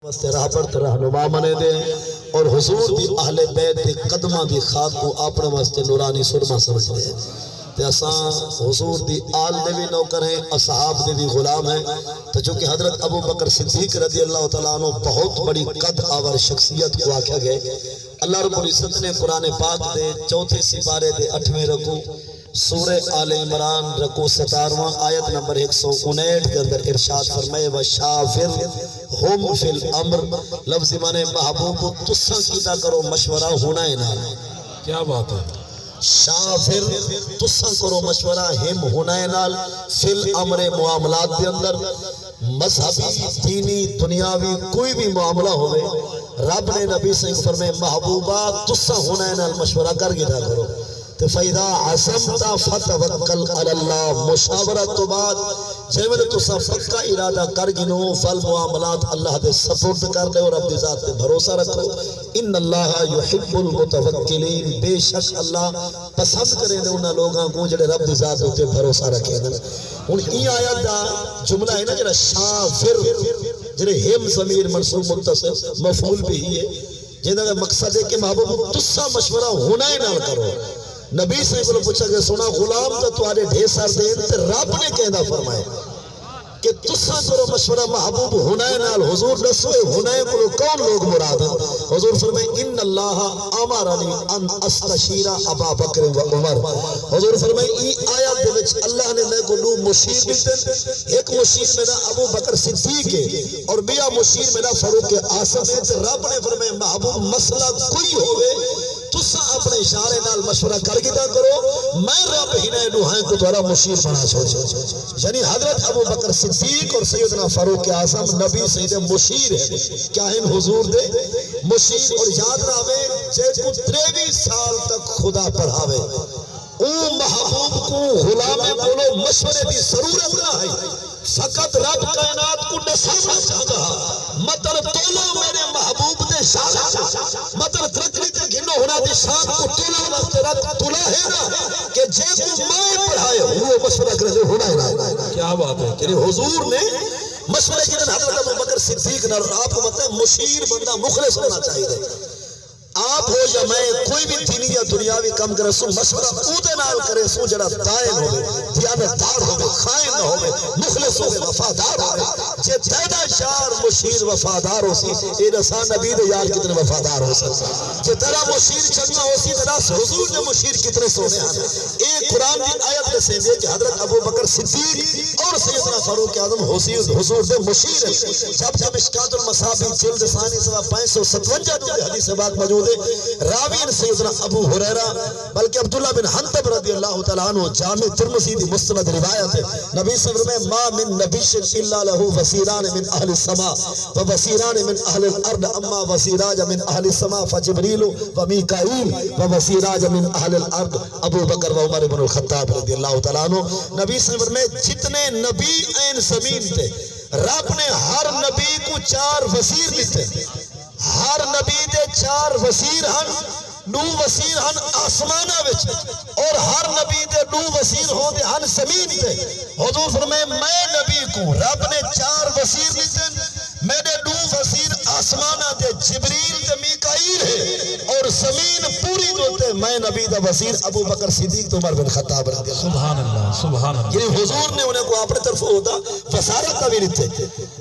واسطے رہبر تے رہنما منے دے اور حضور دی اہل بیت دے قدماں دی خاک کو اپنے واسطے نورانی سرما سمجھ دے تے اساں حضور دی آل دے بھی نوکر ہیں، اصحاب دے بھی غلام ہیں۔ تو چونکہ حضرت ابو بکر صدیق رضی اللہ تعالیٰ عنہ بہت بڑی قد آور شخصیت کو آکھا گئے، اللہ رب العزت نے قرآن پاک دے 4 سپارے دے 8ویں رکوع سورہ آل عمران رکوع 17واں آیت نمبر 159 کے اندر ارشاد فرمائے وشافر ہم فی الامر، لفظ مانے محبوب تساں کیتا کرو مشورہ ہونا ہے نا۔ کیا بات ہے؟ شافر تساں کرو مشورہ ہم ہونا ہے نال فی الامر معاملات دے اندر، مذہبی دینی دنیاوی کوئی بھی معاملہ ہوئے، رب نے نبی سے فرمائے محبوبہ تساں ہونا ہے نال مشورہ کر گیا کرو۔ فَإِذَا عَزَمْتَ فَتَوَكَّلْ عَلَى اللَّهِ مشاورت تو بعد جیویں تساں پکا ارادہ کر گنو فل معاملات اللہ دے سپورٹ کر لے اور اپنی ذات پہ بھروسہ رکھو۔ ان اللہ یحب المتوکلین، بے شک اللہ پسند کرے نے انہاں لوگاں کو جڑے رب دی ذات تے بھروسہ رکھے ہیں۔ ہن ای آیت دا جملہ ہے نا جڑا شافر جڑے ہم ضمیر منصوب متصل مفعول بھی ہے، جنہاں کا مقصد ہے کہ محبوب تساں مشورہ ہونا ہی نال کرو۔ نبی سے کو پوچھا کہ سنا غلام تو تمہارے ڈھیر سار دین تے رب نے کہنا فرمائے کہ تساں کرو مشورہ محبوب ہنائے نال۔ حضور دسو ہنائے کو کون لوگ مراد ہیں؟ حضور فرمائے ان اللہ امرنی ان استشیر ابا بکر و عمر۔ حضور فرمائے ای آیات دے وچ اللہ نے میں کو دو مشیر دیتے، ایک مشیر میرا ابو بکر صدیق ہے اور بیا مشیر میرا فاروق اعظم ہے۔ تے رب نے فرمائے محبوب مسئلہ کوئی ہوئے تساں اپنے اشارے نال مشورہ کر گیا کرو، میں رب ہی نے دوہائیں کو تمہارا مشیر بنا چھوڑے۔ یعنی حضرت ابو بکر صدیق اور سیدنا فاروق اعظم نبی سید مشیر ہیں، کیا ہیں حضور دے مشیر۔ اور یاد رہے جے کو 23 سال تک خدا پڑھاوے او محبوب کو غلام بولو مشورے دی ضرورت نہ ہے، فقط رب کائنات کو نصیب چاہتا مطلب تولو میرے محبوب دے شان، مطلب ترکلی تے گھنو ہونا دی شان کو تولا وقت رب تولا ہے نا کہ جے کو میں پڑھائے وہ مشورہ کرے ہونا ہے نا۔ کیا بات ہے؟ یعنی حضور نے مشورے کے دن حضرت ابو بکر صدیق نے آپ کو بتائیں مشیر بندہ مخلص ہونا چاہیے۔ آپ ہو یا میں کوئی بھی دینی یا دنیاوی کام کرے سو مشورہ اودے نال کرے سو جڑا دائن ہوئے، دیانتدار ہوئے، خائن نہ ہوئے، مخلص ہوئے، وفادار ہوئے۔ جے تیدا شار مشیر وفادار ہو سی اے رسان نبی دے یار کتنے وفادار ہو سکتا۔ جے تیرا مشیر چنگا ہو سی تیرا حضور نے مشیر کتنے سونے ہیں۔ ایک قرآن کی آیت میں سے دے کہ حضرت ابو بکر صدیق اور سیدنا فاروق اعظم حضور دے مشیر ہیں۔ جب مشکات المصابیح جلد ثانی صفحہ 557 میں حدیث پاک موجود راوین سیدنا ابو ہریرہ بلکہ عبداللہ بن حنطب رضی اللہ تعالیٰ عنہ جامع ترمذی دی مستند روایت ہے، نبی صلی اللہ علیہ وسلم ما من نبی الا له وزیران من اہل السماء ووزیران من اہل الارض اما وزیراج من اہل السماء فجبریل ومیکائیل ووزیراج من اہل الارض ابو بکر و عمر بن الخطاب رضی اللہ تعالیٰ عنہ۔ نبی صلی اللہ علیہ وسلم جتنے نبی این زمین تھے رب نے ہر نبی کو 4 وزیر دیتے، ہر نبی دے 4 وزیر ہن، 9 وزیر ہن آسمانہ وچ اور ہر نبی دے 9 وزیر ہوں دے ہن زمین تے۔ حضور فرمائے میں نبی کو رب نے 4 وزیر دیتے، میرے 9 وزیر آسمانہ دے جبریل تے میکائیل ہے اور زمین پوری دوتے میں نبی دا وزیر ابو بکر صدیق تو عمر بن خطاب رضی اللہ۔ سبحان اللہ سبحان اللہ۔ یعنی حضور نے انہیں کو اپنے طرف ہوتا وزارت کا بھی رہتے،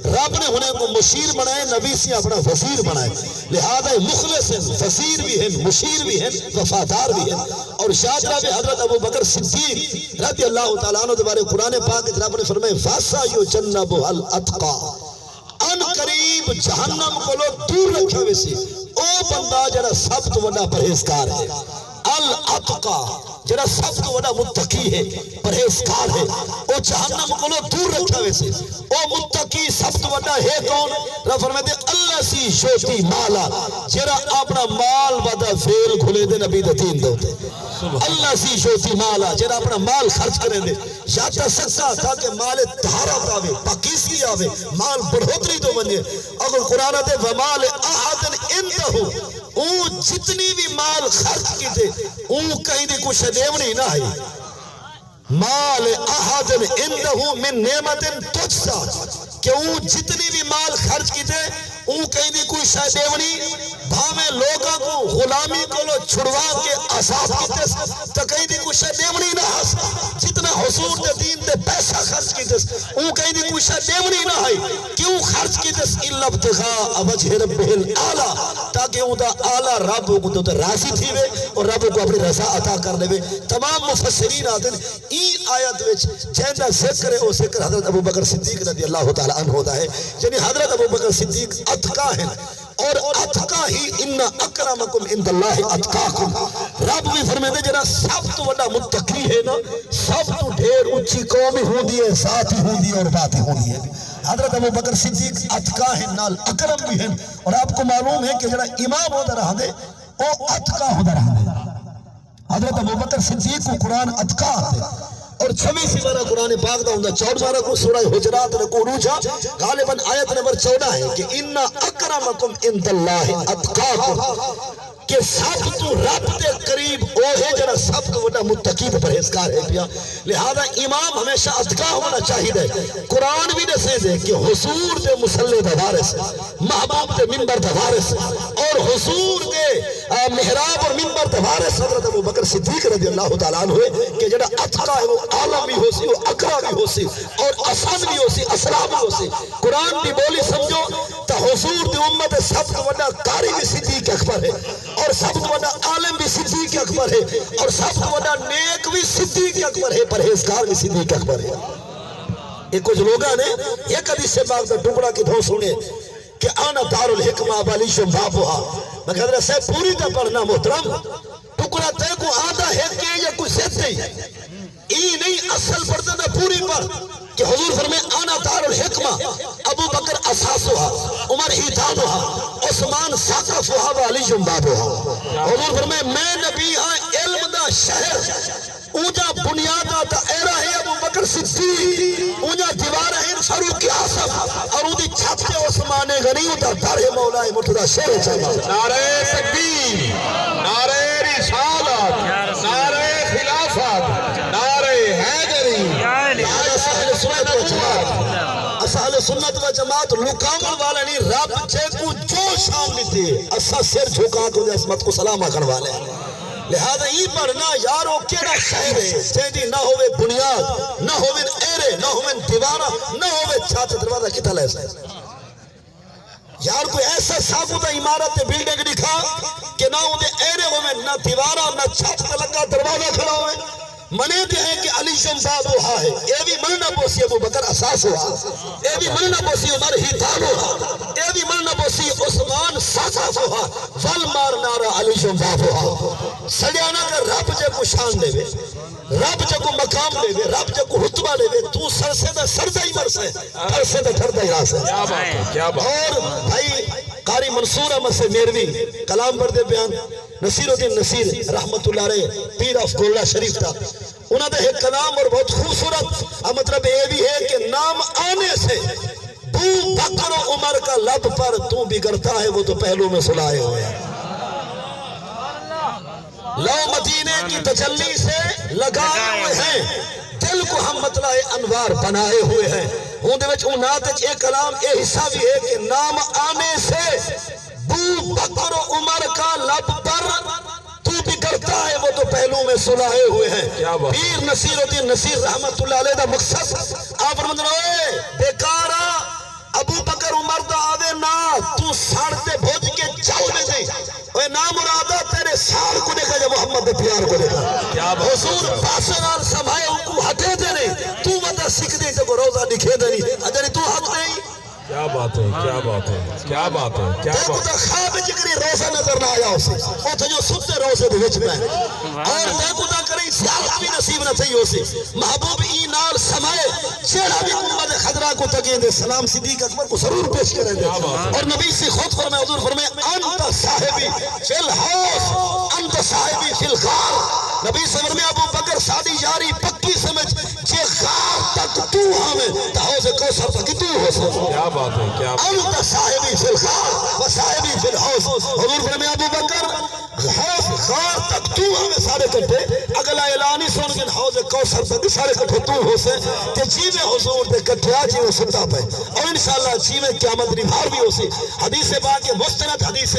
رب نے انہیں کو مشیر بنائے، نبی سے اپنا وزیر بنائے، لہذا مخلص ہیں، وزیر بھی ہیں، مشیر بھی ہیں، وفادار بھی ہیں۔ اور شاہدرہ میں حضرت ابو بکر صدیق رضی اللہ تعالیٰ عنہ دوبارے قرآن پاک رب نے فرمائے فاسا یجنبہ الاتقا، ان قریب جہنم کو لوگ دور رکھے ہوئے سے او بندہ جڑا سب تو بڑا پرہیزگار ہے، الاتقا جڑا سب تو بڑا متقی ہے، پرہیزگار ہے، او جہنم کو لوگ دور رکھے ہوئے سے او متقی سب تو بڑا ہے کون؟ رب فرماتے اللہ سی شوتی مالا جڑا اپنا مال بدا فیل کھلے دے نبی دا دین دوتے، اللہ سی شوتی مالا جڑا اپنا مال خرچ کریں دے یا سکتا تاکہ مال طہارت آوے، پاکیزگی آوے، مال بڑھوتری تو بنے۔ اگر قرآن دے ومال احد انتہو او جتنی بھی مال خرچ کی تھے او کہیں دی کچھ دیونی نہ ہے، مال احد اندہو من نعمت تجزا کہ وہ جتنی بھی مال خرچ کی تھے اون کہیں دی کوئی شاہ دیونی بھامے لوگاں کو غلامی کو لو چھڑوا کے آزاد کیتس تو کہیں دی کوئی شاہ دیونی نہ ہس جتنا حضور دے دین دے پیسہ خرچ کیتس اون کہیں دی کوئی شاہ دیونی نہ ہے کیوں خرچ کیتس الا ابتغاء وجہ ربہ الاعلی تاکہ اون دا اعلی رب کو تو راضی تھی وے اور رب کو اپنی رضا عطا کر لے وے تمام مفسرین آتے ہیں این آیت وچ جہندا ذکر ہے او ذکر حضرت ابو بکر صدیق رضی اللہ تعالی عنہ ہوتا ہے یعنی حضرت ابو بکر صدیق اتقا ہیں اور اتقا ہی ان اکرمکم عند اللہ اتقاکم رب بھی فرمائے جڑا سب تو بڑا متقی ہے نا سب تو ڈھیر اونچی قوم ہی ہوندی ہے ذات ہی ہوندی ہے اور بات ہی ہوندی ہے حضرت ابو بکر صدیق اتقا ہیں نال اکرم بھی ہیں اور آپ کو معلوم ہے کہ جڑا امام ہوتا رہا دے وہ اتقا ہوتا رہا دے حضرت ابو بکر صدیق کو قرآن اتقا ہے اور 26 بارہ قرآن پاک دا ہوندا 14 بارہ کو سورہ حجرات رکو روجا غالباً آیت نمبر 14 ہے کہ ان اکرمکم عند اللہ اتقاکم کہ سب تو رب دے قریب او ہے جڑا سب تو بڑا متقی تے پرہیزگار ہے پیا لہذا امام ہمیشہ اتقا ہونا چاہیے قرآن بھی دسے دے کہ حضور دے مصلی دا وارث محبوب دے منبر دا وارث اور حضور دے محراب اور منبر دا وارث حضرت ابو بکر صدیق رضی اللہ تعالیٰ عنہ ہوئے کہ جڑا اتقا ہے وہ عالم بھی ہو سی وہ اقرا بھی ہو سی اور اسان بھی ہو سی اسرا بھی ہو سی قرآن دی بولی سمجھو تا حضور دی امت سب تو بڑا قاری بھی صدیق اکبر ہے اور سب تو بڑا عالم بھی صدیق اکبر ہے اور سب تو بڑا نیک بھی صدیق اکبر ہے پرہیزگار بھی صدیق اکبر ہے ایک کچھ لوگاں نے ایک حدیث سے باغ دا ٹکڑا کی دھو سنے کہ آنا دار الحکمہ والیشم بابوہا میں کہہ رہا صاحب پوری دا پڑھنا محترم ٹکڑا تے کو آدھا ہے کہ یا کوئی سیت نہیں ای نہیں اصل پڑھتا دا پوری پڑھ کہ حضور فرمائے آنا دار الحکمہ ابو بکر اساسوہا عمر ہیتانوہا عثمان ساقفوہا والیشم بابوہا حضور فرمائے میں نبی ہاں علم دا شہر اونجا بنیادہ تا ایرہ ہے ابو بکر صدیق اونجا دیوارہ ہے فاروق اعظم اور اونجی چھتے عثمان غنی تا دار مولا مرتضی شیر چاہتا نعرہ تکبیر نعرہ رسالت نعرہ خلافت نعرہ حیدری اہل سنت و جماعت اہل سنت و جماعت لکامل والا نہیں رب جے کو جو شان لیتے اسا سر جھکا کو عظمت کو سلام آکھن والے لہذا یہ پڑھنا یارو کیڑا شہر ہے جیدی نہ ہوئے بنیاد نہ ہوئے ایرے نہ ہوئے دیوارہ نہ ہوئے چھات دروازہ کتا لے سائے یار کوئی ایسا ثابتہ عمارت بلڈنگ دکھا کہ نہ ہوئے ایرے ہوئے نہ دیوارہ نہ چھات لگا دروازہ کھڑا ہوئے منے دے ہیں کہ علی شم بابو ہا ہے اے بھی مننا بوسی ابو بکر اساس ہوا اے بھی مننا بوسی عمر ہیتان ہوا اے بھی مننا بوسی عثمان ساقف ہوا والمار نارا علی شم بابو ہا سڑیانا کہ رب جے کو شان دے وے رب جے کو مقام دے وے رب جے کو رتبہ دے وے تو سر سے دا سردہ ہی مرسے پھر سے دا ٹھردہ ہی راسے کیا بات ہے کیا بات اور بھائی قاری منصور احمد سے میروی کلام پر دے بیان نصیر الدین نصیر رحمت اللہ علیہ پیر آف گولڈا شریف تھا انہوں نے ایک کلام اور بہت خوبصورت مطلب یہ بھی ہے کہ نام آنے سے بو بکر و عمر کا لب پر تو بگڑتا ہے وہ تو پہلو میں سلائے ہوئے ہیں لو مدینے کی تجلی سے لگائے ہوئے ہیں دل کو ہم مطلع انوار بنائے ہوئے ہیں ہوں دے وچ انہاں ایک کلام اے حصہ بھی ہے کہ نام آنے سے بو بکر و عمر کا لب پر تو بھی کرتا ہے وہ تو پہلو میں سلائے ہوئے ہیں پیر نصیر الدین نصیر رحمت اللہ علیہ دا مقصد آپ فرماتے ہیں بیکارا ابو بکر عمر دا آوے نا تو ساڑتے بھوج کے چاو میں دے اے نامرادہ تیرے سار کو دیکھا جا محمد دے پیار کو دیکھا حضور پاسنال سمائے ان کو ہٹے دے نہیں تو وطا سکھ دے تو روزہ دکھے دے نہیں اگر تو حق نہیں کیا بات ہے کیا بات ہے کیا بات ہے کیا دیکھو تو خواب جگری روزہ نظر نہ آیا اسے وہ تو جو ستے روزے دے وچ میں اور دیکھو تو کریں سیاحت بھی نصیب نہ تھی اسے محبوب اینال سمائے چیڑا بھی امت خضرہ کو تگیں دے سلام صدیق اکبر کو ضرور پیش کریں دے اور نبی سے خود فرمائے حضور فرمائے انت صاحبی فی الحوث انت صاحبی فی الغار نبی سے فرمائے ابو بکر سادی یاری پکی سمجھ جے غار تک تو ہمیں تاہو سے کوسر تک تو ہو سکتا بات ہے کیا انت صاحبی فی الغار و صاحبی فی الحوث حضور فرمائے ابو بکر آخر تک تو ہمیں سارے کٹھے اگلا اعلانی سن کے حوض کوثر تک سارے کٹھے تو ہو سے کہ جی میں حضور دے کٹھے جی میں ستا پہ اور انشاءاللہ جی میں قیامت نبھار بھی ہو سی حدیث پاک مستند حدیث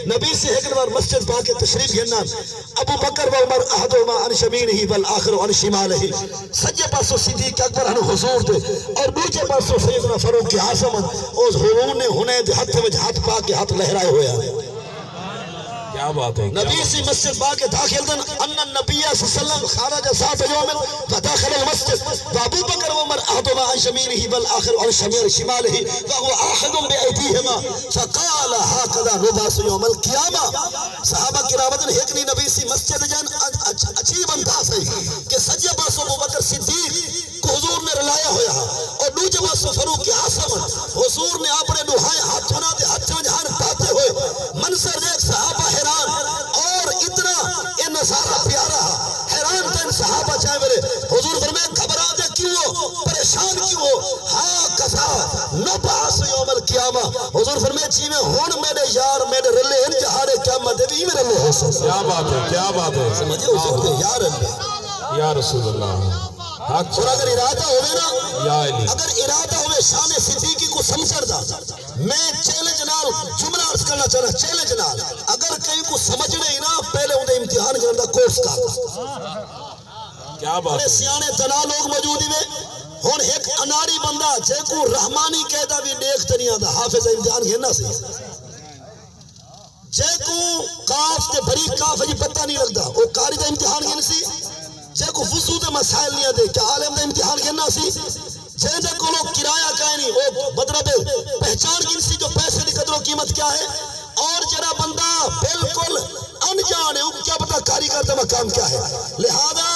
نبی سے ایک بار مسجد پاک تشریف گھننا ابو بکر و عمر احدہما عن شمینہ والآخر عن شمالہ سجے پاسو صدیق اکبر ہن حضور دے اور دوجے پاسو سیدنا فاروق اعظم اس حضور نے ہنے دے ہتھ وچ ہاتھ پا کے ہاتھ لہرائے ہویا کیا بات ہے نبی سی مسجد پاک داخل دن ان النبی صلی اللہ علیہ وسلم خارج ذات یوم فداخل المسجد وابو بکر وعمر احدهما عن شمینہ والآخر عن شمالہ وهو آخذ بأيديهما فقال هكذا نبعث يوم القيامة صحابہ کرام نے ایک نبی سی مسجد جان عجیب انداز ہے کہ سجے پاسوں ابو بکر صدیق کو حضور نے رلایا ہویا اور دوجے پاسوں فاروق اعظم حضور نے اپنے دوہائے ہاتھ بنا دے ہاتھ میں جہان پاتے ہوئے منظر دیکھ صحابہ حیران اور اتنا یہ نظارہ پیارا حیران تھے صحابہ چاہے میرے حضور فرمائے گھبرا دے کیوں ہو پریشان کیوں ہو ہاں کسا نبعث یوم القیامہ حضور فرمائے جی میں ہون میرے یار میرے رلے ان جہارے قیامت بھی میرے رلے ہو سکتا کیا بات ہے کیا بات ہے سمجھے حضور کے یار اللہ یا رسول اللہ حق اور اگر ارادہ ہوئے نا یا علی اگر ارادہ ہوئے شان صدیقی کو سمجھر دا میں چیلنج نال جملہ عرض کرنا چاہنا چیلنج نال اگر کہیں کو سمجھنے ہی نا پہلے انہیں امتحان کرنا کورس کا کیا بات ہے سیانے تنا لوگ موجود ہوئے ہون ایک اناری بندہ جے کو رحمانی کہتا بھی دیکھتے نہیں آتا حافظ امتحان گھرنا سی جے کو کاف تے بری کاف جی پتہ نہیں لگتا وہ کاری دا امتحان گھن سی جے کو وضو دے مسائل نہیں آتے کیا عالم دا امتحان گھننا سی جے دے کو لوگ کرایہ کہیں نہیں وہ مطلب پہچان گن سی جو پیسے دی قدر و قیمت کیا ہے اور جرا بندہ بالکل انجان ہے کیا پتا کاریگر دا مقام کیا ہے لہذا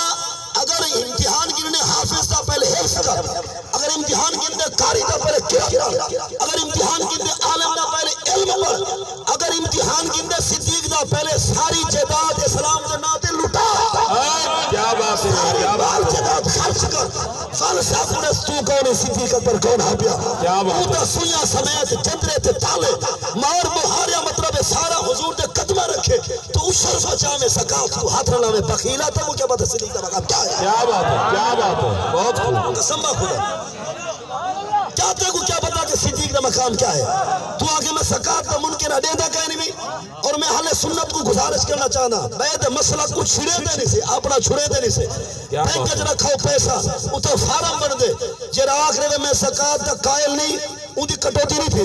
اگر امتحان گننے حافظ دا پہلے حفظ کر اگر امتحان گننے کاری دا پہلے کیا اگر امتحان گننے عالم دا پہلے علم پر اگر امتحان گننے صدیق دا پہلے ساری جداد اسلام دے ناتے لٹا کیا بات ہے کیا بار جداد خرچ کر فالسا پورس تو کون صدیق پر کون حبیا کیا بات اوٹا سویا سمیت جندرے تے تالے مار بہاریا مطلب سارا حضور دے قدمہ رکھے تو اس شرف جام سکاف کو ہاتھ رلا میں بخیلہ تھا وہ کیا بات ہے صدیق کا مقام کیا ہے کیا بات ہے کیا بات ہے بہت خوب قسم با خدا کیا تے کو کیا پتا کہ صدیق کا مقام کیا ہے تو آگے میں سکات کا منکر اڈیدہ کہنی بھی اور میں حال سنت کو گزارش کرنا چاہنا بید مسئلہ کو چھڑے دینے سے اپنا چھڑے دینے سے بینک جرا کھاؤ پیسہ اتو فارم بن دے جرا آخرے میں سکات کا قائل نہیں ان دی کٹوتی نہیں تھی